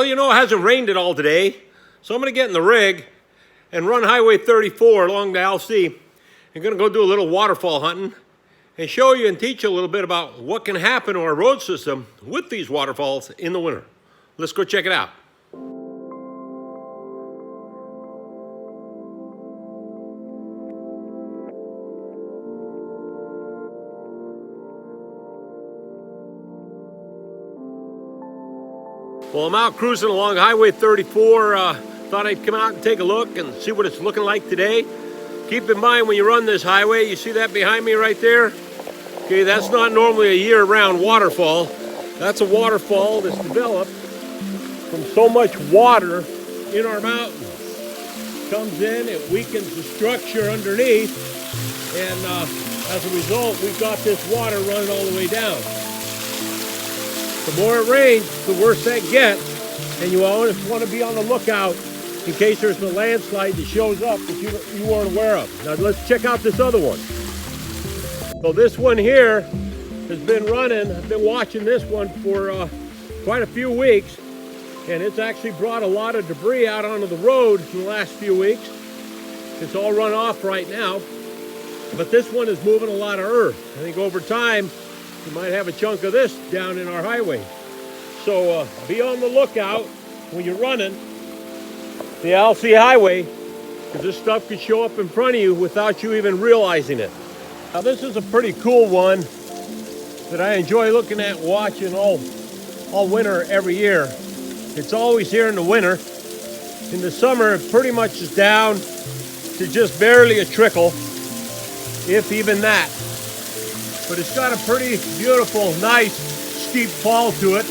Well, you know, it hasn't rained at all today, so I'm going to get in the rig and run Highway 34 along the LC. I'm going to go do a little waterfall hunting and show you and teach you a little bit about what can happen to our road system with these waterfalls in the winter. Let's go check it out. Well, I'm out cruising along Highway 34. Thought I'd come out and take a look and see what it's looking like today. Keep in mind when you run this highway, you see that behind me right there? Okay, that's not normally a year-round waterfall. That's a waterfall that's developed from so much water in our mountains. Comes in, it weakens the structure underneath, and as a result, we've got this water running all the way down. The more it rains, the worse that gets, and you always want to be on the lookout in case there's a landslide that shows up that you weren't aware of. Now let's check out this other one. So this one here has been running. I've been watching this one for quite a few weeks, and it's actually brought a lot of debris out onto the road in the last few weeks. It's all run off right now, but this one is moving a lot of earth. I think over time, you might have a chunk of this down in our highway. So be on the lookout when you're running the LC highway, because this stuff could show up in front of you without you even realizing it. Now this is a pretty cool one that I enjoy looking at, watching all winter every year. It's always here in the winter. In the summer, it pretty much is down to just barely a trickle, if even that. But it's got a pretty beautiful, nice, steep fall to it.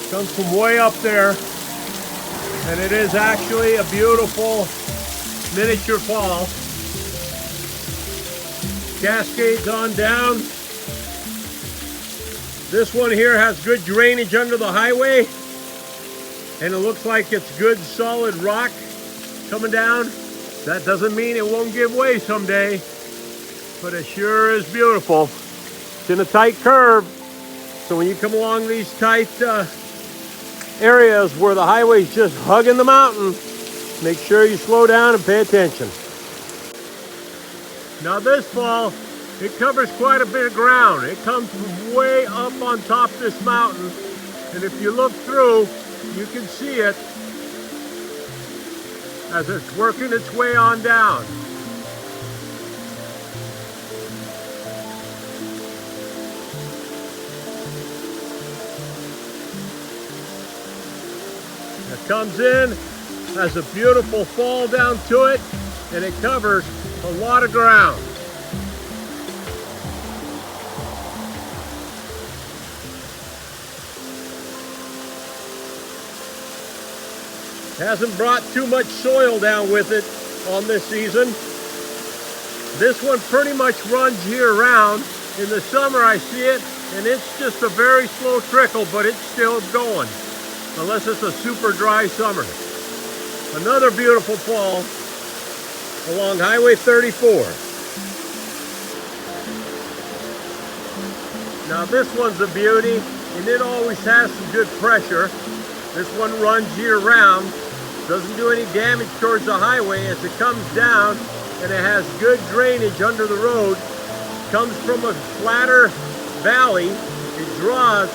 Comes from way up there. And it is actually a beautiful miniature fall. Cascades on down. This one here has good drainage under the highway. And it looks like it's good, solid rock coming down. That doesn't mean it won't give way someday. But it sure is beautiful. It's in a tight curve, so when you come along these tight areas where the highway's just hugging the mountain, make sure you slow down and pay attention. Now this fall, it covers quite a bit of ground. It comes from way up on top of this mountain, and if you look through, you can see it as it's working its way on down. It comes in, has a beautiful fall down to it, and it covers a lot of ground. Hasn't brought too much soil down with it on this season. This one pretty much runs year-round. In the summer I see it, and it's just a very slow trickle, but it's still going. Unless it's a super dry summer. Another beautiful fall along Highway 34. Now this one's a beauty, and it always has some good pressure. This one runs year round, doesn't do any damage towards the highway as it comes down, and it has good drainage under the road. Comes from a flatter valley. It draws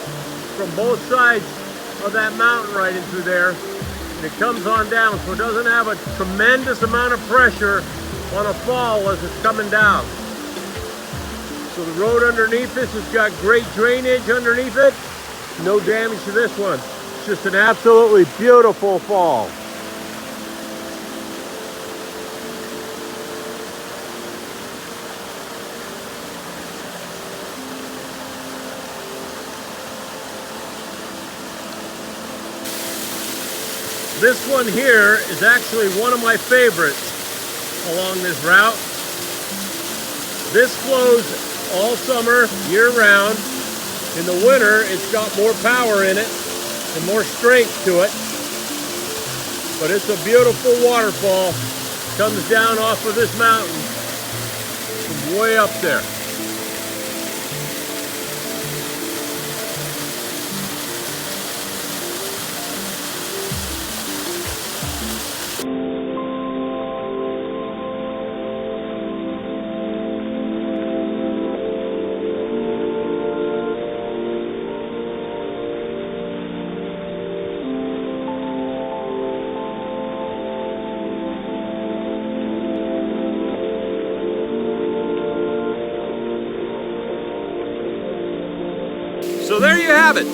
from both sides of that mountain right into there, and it comes on down, so it doesn't have a tremendous amount of pressure on a fall as it's coming down. So the road underneath this has got great drainage underneath it. No damage to this one. It's just an absolutely beautiful fall. This one here is actually one of my favorites along this route. This flows all summer, year-round. In the winter, it's got more power in it and more strength to it. But it's a beautiful waterfall. Comes down off of this mountain from way up there. So there you have it.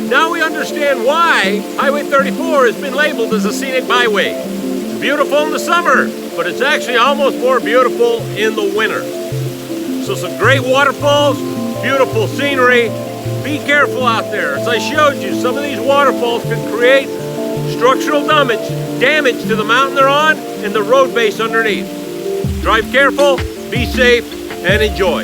Now we understand why Highway 34 has been labeled as a scenic byway. It's beautiful in the summer, but it's actually almost more beautiful in the winter. So some great waterfalls, beautiful scenery. Be careful out there. As I showed you, some of these waterfalls can create structural damage to the mountain they're on and the road base underneath. Drive careful, be safe, and enjoy.